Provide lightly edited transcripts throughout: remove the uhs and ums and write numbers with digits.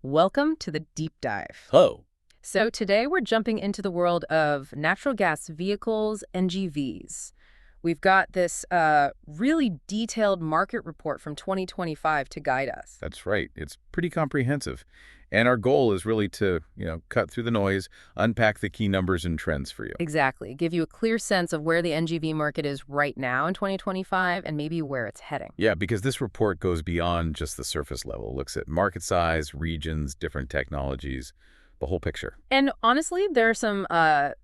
Welcome to the deep dive. Oh, So today we're jumping into the world of natural gas vehicles, NGVs. We've got this really detailed market report from 2025 to guide us. that's right. It's pretty comprehensive. And our goal is really to, cut through the noise, unpack the key numbers and trends for you. Exactly. Give you a clear sense of where the NGV market is right now in 2025 and maybe where it's heading. Yeah, because this report goes beyond just the surface level. It looks at market size, regions, different technologies, the whole picture. And honestly, there are some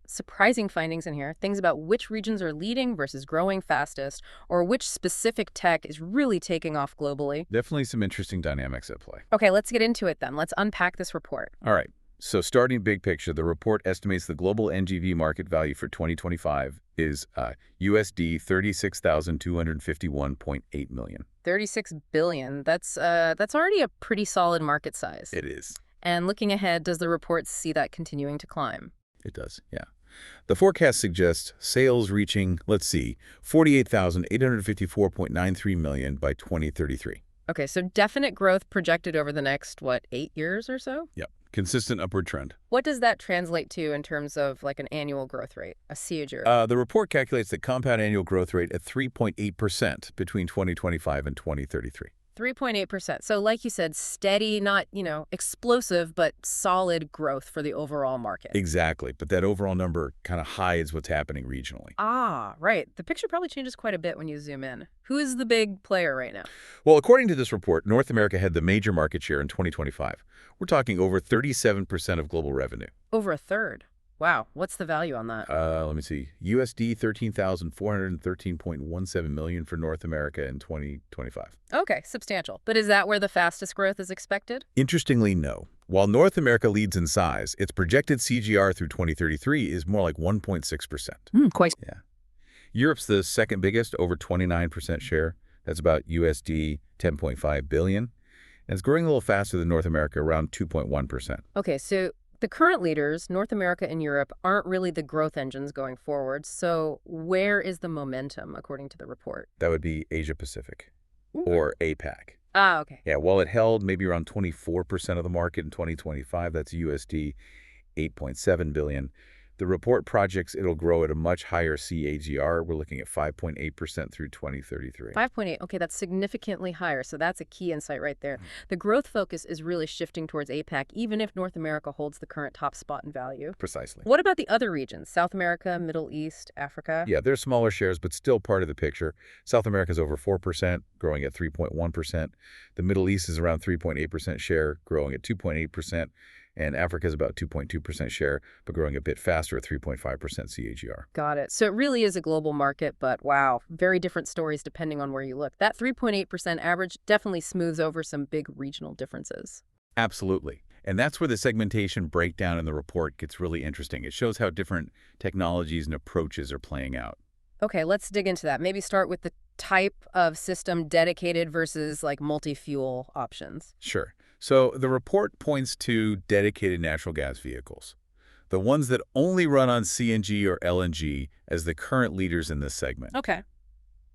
surprising findings in here. Things about which regions are leading versus growing fastest, or which specific tech is really taking off globally. Definitely some interesting dynamics at play. Okay, let's get into it then. Let's unpack this report. All right. So starting big picture, the report estimates the global NGV market value for 2025 is USD 36,251.8 million. 36 billion. That's already a pretty solid market size. It is. And looking ahead, does the report see that continuing to climb? It does, yeah. The forecast suggests sales reaching, let's see, 48,854.93 million by 2033. Okay, so definite growth projected over the next, 8 years or so? Yep. Consistent upward trend. What does that translate to in terms of like an annual growth rate, a CAGR? The report calculates the compound annual growth rate at 3.8% between 2025 and 2033. 3.8%. So like you said, steady, not, explosive, but solid growth for the overall market. Exactly, but that overall number kind of hides what's happening regionally. Ah, right. The picture probably changes quite a bit when you zoom in. Who is the big player right now? Well, according to this report, North America had the major market share in 2025. We're talking over 37% of global revenue. Over a third. Wow. What's the value on that? Let me see. USD 13,413.17 million for North America in 2025. Okay, substantial. But is that where the fastest growth is expected? Interestingly, no. While North America leads in size, its projected CGR through 2033 is more like 1.6%. Quite. Yeah. Europe's the second biggest, over 29% share. That's about USD 10.5 billion. And it's growing a little faster than North America, around 2.1%. Okay, so the current leaders, North America and Europe, aren't really the growth engines going forward. So where is the momentum, according to the report? That would be Asia Pacific or APAC. Ah, okay. Yeah, while it held maybe around 24% of the market in 2025, that's USD 8.7 billion. The report projects it'll grow at a much higher CAGR. We're looking at 5.8% through 2033. 5.8. Okay, that's significantly higher. So that's a key insight right there. The growth focus is really shifting towards APAC, even if North America holds the current top spot in value. Precisely. What about the other regions? South America, Middle East, Africa? Yeah, they're smaller shares, but still part of the picture. South America's over 4%, growing at 3.1%. The Middle East is around 3.8% share, growing at 2.8%. And Africa is about 2.2% share, but growing a bit faster at 3.5% CAGR. Got it. So it really is a global market, but wow, very different stories depending on where you look. That 3.8% average definitely smooths over some big regional differences. Absolutely. And that's where the segmentation breakdown in the report gets really interesting. It shows how different technologies and approaches are playing out. Okay, let's dig into that. Maybe start with the type of system, dedicated versus like multi-fuel options. Sure. So the report points to dedicated natural gas vehicles, the ones that only run on CNG or LNG as the current leaders in this segment. Okay.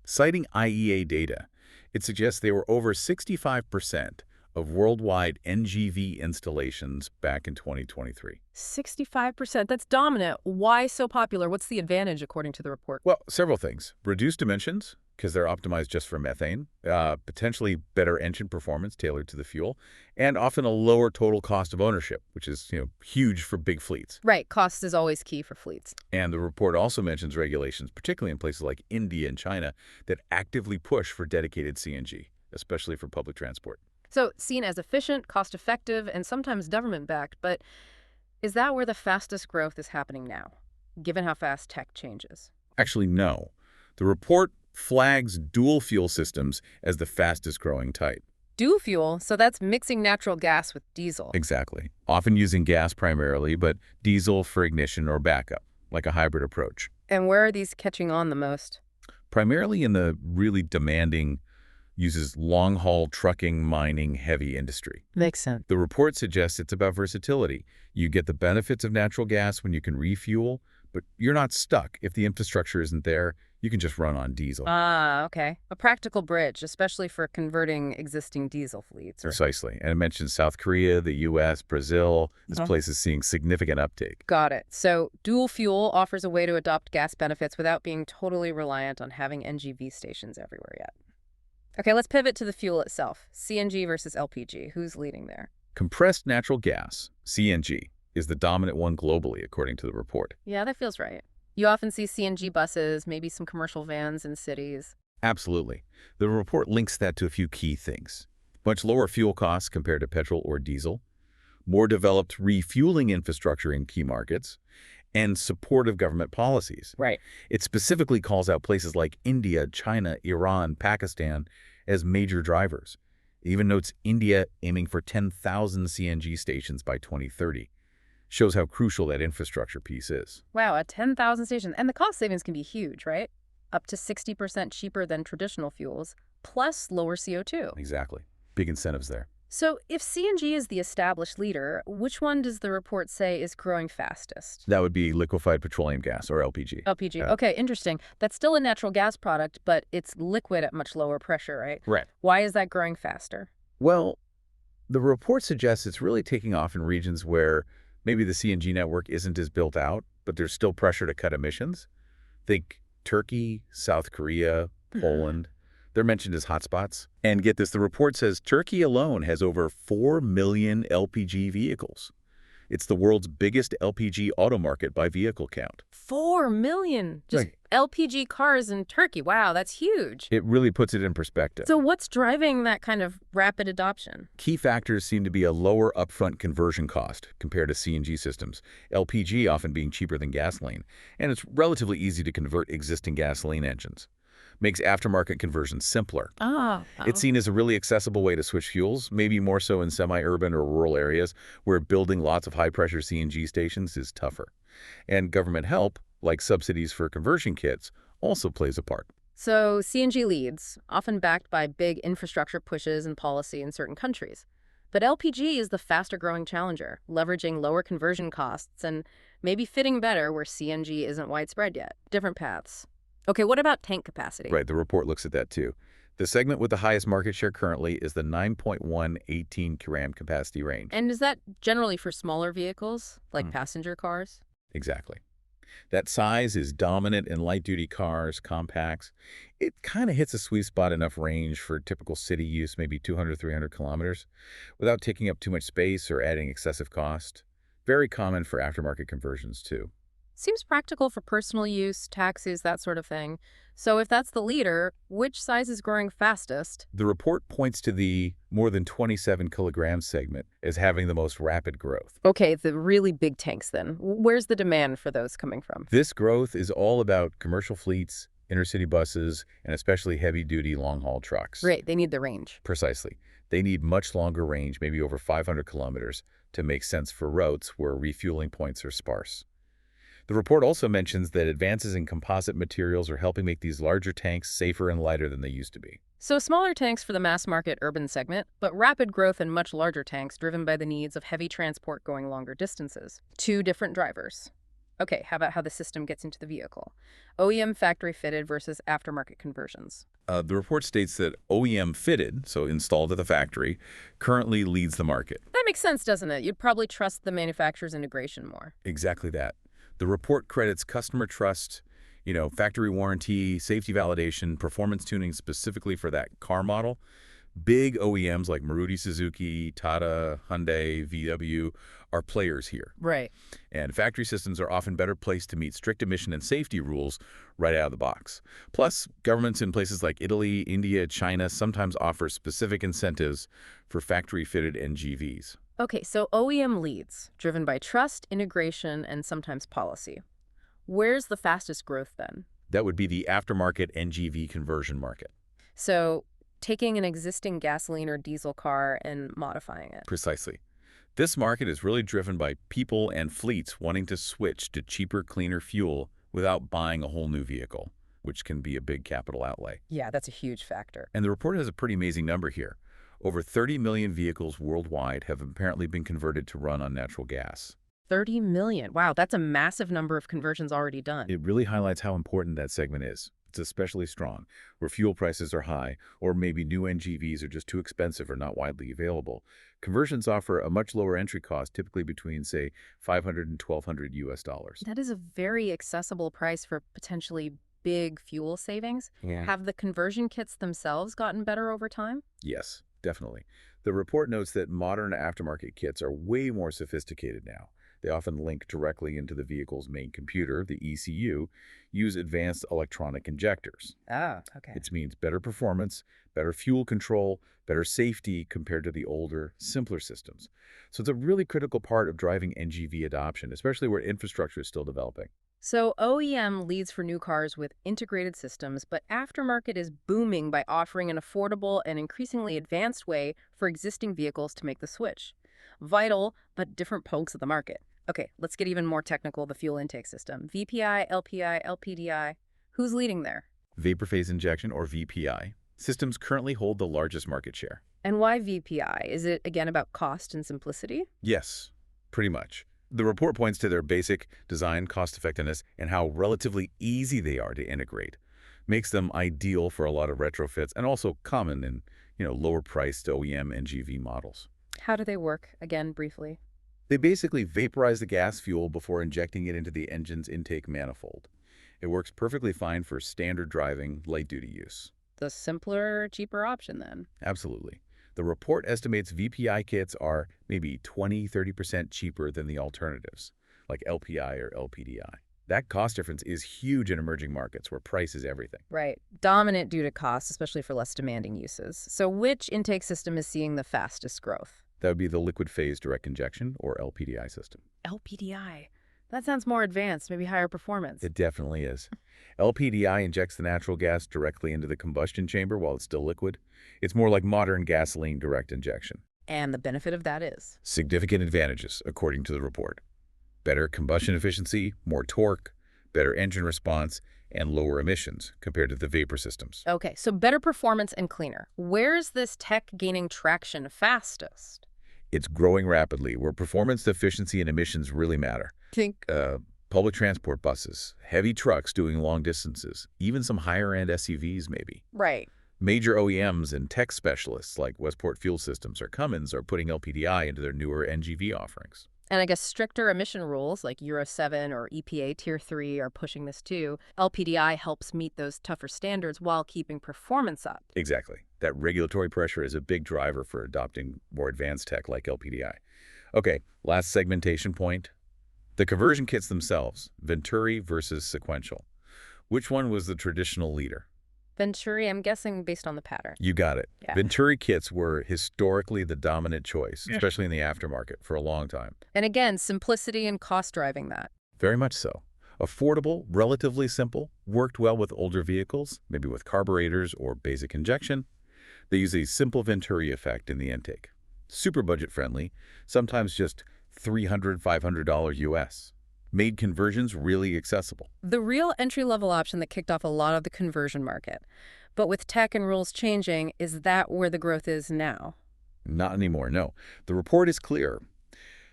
Citing IEA data, it suggests they were over 65% of worldwide NGV installations back in 2023. 65%. That's dominant. Why so popular? What's the advantage according to the report? Well, several things. Reduced emissions, because they're optimized just for methane, potentially better engine performance tailored to the fuel, and often a lower total cost of ownership, which is huge for big fleets. Right. Cost is always key for fleets. And the report also mentions regulations, particularly in places like India and China, that actively push for dedicated CNG, especially for public transport. So seen as efficient, cost-effective, and sometimes government-backed, but is that where the fastest growth is happening now, given how fast tech changes? Actually, no. The report flags dual fuel systems as the fastest growing type. Dual fuel, so that's mixing natural gas with diesel. Exactly. Often using gas primarily, but diesel for ignition or backup, like a hybrid approach. And where are these catching on the most? Primarily in the really demanding, uses long-haul trucking, mining, heavy industry. Makes sense. The report suggests it's about versatility. You get the benefits of natural gas when you can refuel, but you're not stuck. If the infrastructure isn't there, You can just run on diesel. Ah, okay. A practical bridge, especially for converting existing diesel fleets. Precisely. And it mentions South Korea, the U.S., Brazil. This place is seeing significant uptake. Got it. So dual fuel offers a way to adopt gas benefits without being totally reliant on having NGV stations everywhere yet. Okay, let's pivot to the fuel itself. CNG versus LPG. Who's leading there? Compressed natural gas, CNG, is the dominant one globally, according to the report. Yeah, that feels right. You often see CNG buses, maybe some commercial vans in cities. Absolutely. The report links that to a few key things. Much lower fuel costs compared to petrol or diesel, more developed refueling infrastructure in key markets, and supportive government policies. Right. It specifically calls out places like India, China, Iran, Pakistan as major drivers. It even notes India aiming for 10,000 CNG stations by 2030. Shows how crucial that infrastructure piece is. Wow, at 10,000 stations. And the cost savings can be huge, right? Up to 60% cheaper than traditional fuels, plus lower CO2. Exactly. Big incentives there. So if CNG is the established leader, which one does the report say is growing fastest? That would be liquefied petroleum gas, or LPG. LPG. Yeah. Okay, interesting. That's still a natural gas product, but it's liquid at much lower pressure, right? Right. Why is that growing faster? Well, the report suggests it's really taking off in regions where maybe the CNG network isn't as built out, but there's still pressure to cut emissions. Think Turkey, South Korea, Poland. They're mentioned as hotspots. And get this, the report says Turkey alone has over 4 million LPG vehicles. It's the world's biggest LPG auto market by vehicle count. 4 million just Right. LPG cars in Turkey. Wow, that's huge. It really puts it in perspective. So what's driving that kind of rapid adoption? Key factors seem to be a lower upfront conversion cost compared to CNG systems, LPG often being cheaper than gasoline, and it's relatively easy to convert existing gasoline engines. Makes aftermarket conversion simpler. Oh. It's seen as a really accessible way to switch fuels, maybe more so in semi-urban or rural areas where building lots of high-pressure CNG stations is tougher. And government help, like subsidies for conversion kits, also plays a part. So CNG leads, often backed by big infrastructure pushes and policy in certain countries. But LPG is the faster-growing challenger, leveraging lower conversion costs and maybe fitting better where CNG isn't widespread yet. Different paths. Okay, what about tank capacity? Right, the report looks at that too. The segment with the highest market share currently is the 9.1 18 kg capacity range. And is that generally for smaller vehicles, like passenger cars? Exactly. That size is dominant in light-duty cars, compacts. It kind of hits a sweet spot enough range for typical city use, maybe 200, 300 kilometers, without taking up too much space or adding excessive cost. Very common for aftermarket conversions too. Seems practical for personal use, taxis, that sort of thing. So if that's the leader, which size is growing fastest? The report points to the more than 27 kilograms segment as having the most rapid growth. Okay, the really big tanks then. Where's the demand for those coming from? This growth is all about commercial fleets, intercity buses, and especially heavy-duty long-haul trucks. Right, they need the range. Precisely. They need much longer range, maybe over 500 kilometers, to make sense for routes where refueling points are sparse. The report also mentions that advances in composite materials are helping make these larger tanks safer and lighter than they used to be. So smaller tanks for the mass market urban segment, but rapid growth in much larger tanks driven by the needs of heavy transport going longer distances. Two different drivers. Okay, how about how the system gets into the vehicle? OEM factory fitted versus aftermarket conversions. The report states that OEM fitted, so installed at the factory, currently leads the market. That makes sense, doesn't it? You'd probably trust the manufacturer's integration more. Exactly that. The report credits customer trust, factory warranty, safety validation, performance tuning specifically for that car model. Big OEMs like Maruti Suzuki, Tata, Hyundai, VW are players here. Right. And factory systems are often better placed to meet strict emission and safety rules right out of the box. Plus, governments in places like Italy, India, China sometimes offer specific incentives for factory-fitted NGVs. Okay, so OEM leads, driven by trust, integration, and sometimes policy. Where's the fastest growth then? That would be the aftermarket NGV conversion market. So taking an existing gasoline or diesel car and modifying it. Precisely. This market is really driven by people and fleets wanting to switch to cheaper, cleaner fuel without buying a whole new vehicle, which can be a big capital outlay. Yeah, that's a huge factor. And the report has a pretty amazing number here. Over 30 million vehicles worldwide have apparently been converted to run on natural gas. 30 million. Wow, that's a massive number of conversions already done. It really highlights how important that segment is. It's especially strong where fuel prices are high, or maybe new NGVs are just too expensive or not widely available. Conversions offer a much lower entry cost, typically between, say, 500 and 1,200 US dollars. That is a very accessible price for potentially big fuel savings. Yeah. Have the conversion kits themselves gotten better over time? Yes, definitely. The report notes that modern aftermarket kits are way more sophisticated now. They often link directly into the vehicle's main computer, the ECU, use advanced electronic injectors. Ah, okay. It means better performance, better fuel control, better safety compared to the older, simpler systems. So it's a really critical part of driving NGV adoption, especially where infrastructure is still developing. So OEM leads for new cars with integrated systems, but aftermarket is booming by offering an affordable and increasingly advanced way for existing vehicles to make the switch. Vital, but different pokes of the market. Okay, let's get even more technical, the fuel intake system. VPI, LPI, LPDI. Who's leading there? Vapor phase injection, or VPI, systems currently hold the largest market share. And why VPI? Is it, again, about cost and simplicity? Yes, pretty much. The report points to their basic design, cost-effectiveness, and how relatively easy they are to integrate. Makes them ideal for a lot of retrofits and also common in, lower-priced OEM NGV models. How do they work? Again, briefly. They basically vaporize the gas fuel before injecting it into the engine's intake manifold. It works perfectly fine for standard driving, light-duty use. The simpler, cheaper option, then. Absolutely. The report estimates VPI kits are maybe 20–30% cheaper than the alternatives, like LPI or LPDI. That cost difference is huge in emerging markets where price is everything. Right. Dominant due to cost, especially for less demanding uses. So which intake system is seeing the fastest growth? That would be the liquid phase direct injection, or LPDI system. LPDI. That sounds more advanced, maybe higher performance. It definitely is. LPDI injects the natural gas directly into the combustion chamber while it's still liquid. It's more like modern gasoline direct injection. And the benefit of that is? Significant advantages, according to the report. Better combustion efficiency, more torque, better engine response, and lower emissions compared to the vapor systems. Okay, so better performance and cleaner. Where's this tech gaining traction fastest? It's growing rapidly, where performance, efficiency, and emissions really matter. Think public transport buses, heavy trucks doing long distances, even some higher-end SUVs maybe. Right. Major OEMs and tech specialists like Westport Fuel Systems or Cummins are putting LPDI into their newer NGV offerings. And I guess stricter emission rules like Euro 7 or EPA Tier 3 are pushing this too. LPDI helps meet those tougher standards while keeping performance up. Exactly. That regulatory pressure is a big driver for adopting more advanced tech like LPDI. Okay, last segmentation point. The conversion kits themselves, Venturi versus sequential. Which one was the traditional leader? Venturi, I'm guessing based on the pattern. You got it. Yeah. Venturi kits were historically the dominant choice, especially in the aftermarket, for a long time. And again, simplicity and cost driving that. Very much so. Affordable, relatively simple, worked well with older vehicles, maybe with carburetors or basic injection. They use a simple Venturi effect in the intake. Super budget-friendly, sometimes just $300, $500 US. Made conversions really accessible. The real entry-level option that kicked off a lot of the conversion market. But with tech and rules changing, is that where the growth is now? Not anymore, no. The report is clear.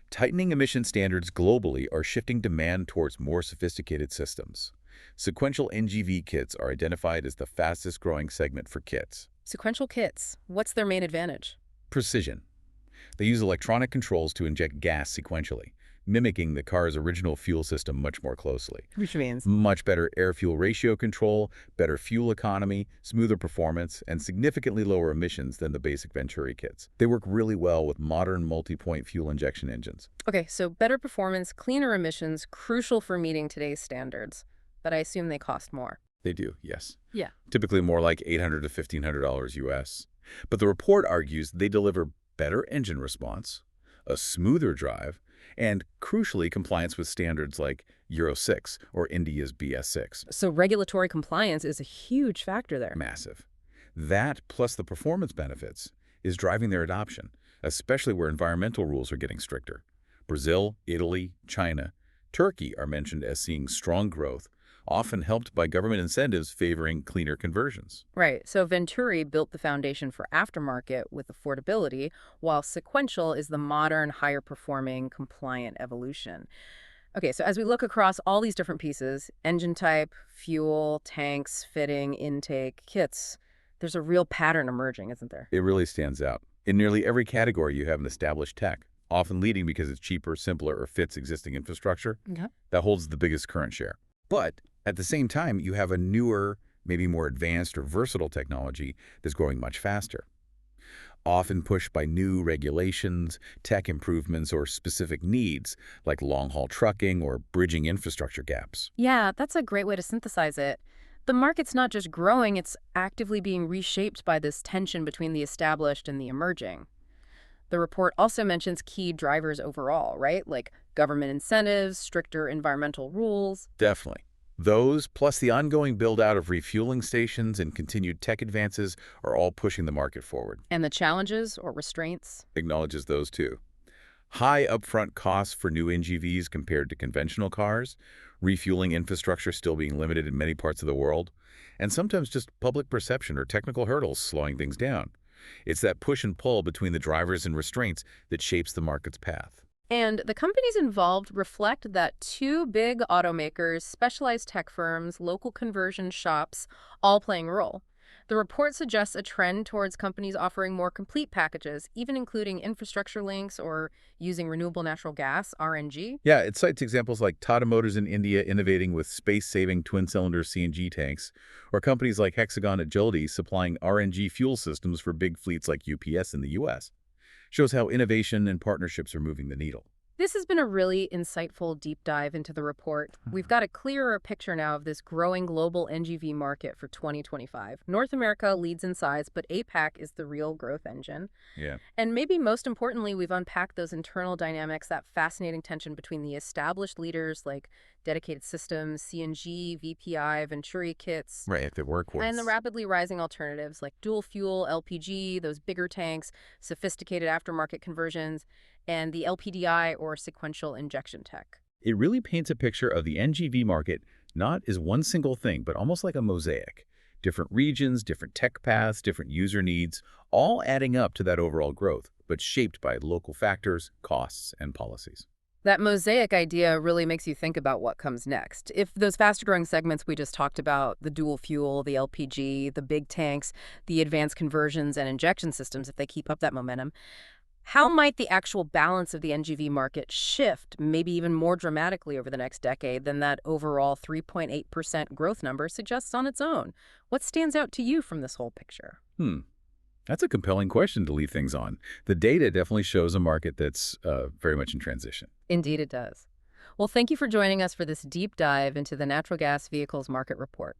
Tightening emission standards globally are shifting demand towards more sophisticated systems. Sequential NGV kits are identified as the fastest growing segment for kits. Sequential kits, what's their main advantage? Precision. They use electronic controls to inject gas sequentially, mimicking the car's original fuel system much more closely. Which means? Much better air-fuel ratio control, better fuel economy, smoother performance, and significantly lower emissions than the basic Venturi kits. They work really well with modern multi-point fuel injection engines. Okay, so better performance, cleaner emissions, crucial for meeting today's standards. But I assume they cost more. They do, yes. Yeah. Typically more like $800 to $1,500 US. But the report argues they deliver better engine response, a smoother drive, and, crucially, compliance with standards like Euro 6 or India's BS6. So regulatory compliance is a huge factor there. Massive. That, plus the performance benefits, is driving their adoption, especially where environmental rules are getting stricter. Brazil, Italy, China, Turkey are mentioned as seeing strong growth, often helped by government incentives favoring cleaner conversions. Right. So Venturi built the foundation for aftermarket with affordability, while sequential is the modern, higher-performing, compliant evolution. Okay, so as we look across all these different pieces, engine type, fuel, tanks, fitting, intake, kits, there's a real pattern emerging, isn't there? It really stands out. In nearly every category, you have an established tech, often leading because it's cheaper, simpler, or fits existing infrastructure. Okay. That holds the biggest current share. But at the same time, you have a newer, maybe more advanced or versatile technology that's growing much faster, often pushed by new regulations, tech improvements, or specific needs, like long-haul trucking or bridging infrastructure gaps. Yeah, that's a great way to synthesize it. The market's not just growing, it's actively being reshaped by this tension between the established and the emerging. The report also mentions key drivers overall, right? Like government incentives, stricter environmental rules. Definitely. Those, plus the ongoing build-out of refueling stations and continued tech advances, are all pushing the market forward. And the challenges or restraints? Acknowledges those too. High upfront costs for new NGVs compared to conventional cars, refueling infrastructure still being limited in many parts of the world, and sometimes just public perception or technical hurdles slowing things down. It's that push and pull between the drivers and restraints that shapes the market's path. And the companies involved reflect that two big automakers, specialized tech firms, local conversion shops, all playing a role. The report suggests a trend towards companies offering more complete packages, even including infrastructure links or using renewable natural gas, RNG. Yeah, it cites examples like Tata Motors in India innovating with space-saving twin-cylinder CNG tanks, or companies like Hexagon Agility supplying RNG fuel systems for big fleets like UPS in the US. Shows how innovation and partnerships are moving the needle. This has been a really insightful deep dive into the report. We've got a clearer picture now of this growing global NGV market for 2025. North America leads in size, but APAC is the real growth engine. Yeah. And maybe most importantly, we've unpacked those internal dynamics, that fascinating tension between the established leaders like dedicated systems, CNG, VPI, Venturi kits, Right, the workhorse. and the rapidly rising alternatives like dual fuel, LPG, those bigger tanks, sophisticated aftermarket conversions, and the LPDI or sequential injection tech. It really paints a picture of the NGV market not as one single thing, but almost like a mosaic. Different regions, different tech paths, different user needs, all adding up to that overall growth, but shaped by local factors, costs, and policies. That mosaic idea really makes you think about what comes next. If those faster growing segments we just talked about, the dual fuel, the LPG, the big tanks, the advanced conversions and injection systems, if they keep up that momentum, how might the actual balance of the NGV market shift, maybe even more dramatically over the next decade than that overall 3.8% growth number suggests on its own? What stands out to you from this whole picture? That's a compelling question to leave things on. The data definitely shows a market that's very much in transition. Indeed, it does. Well, thank you for joining us for this deep dive into the natural gas vehicles market report.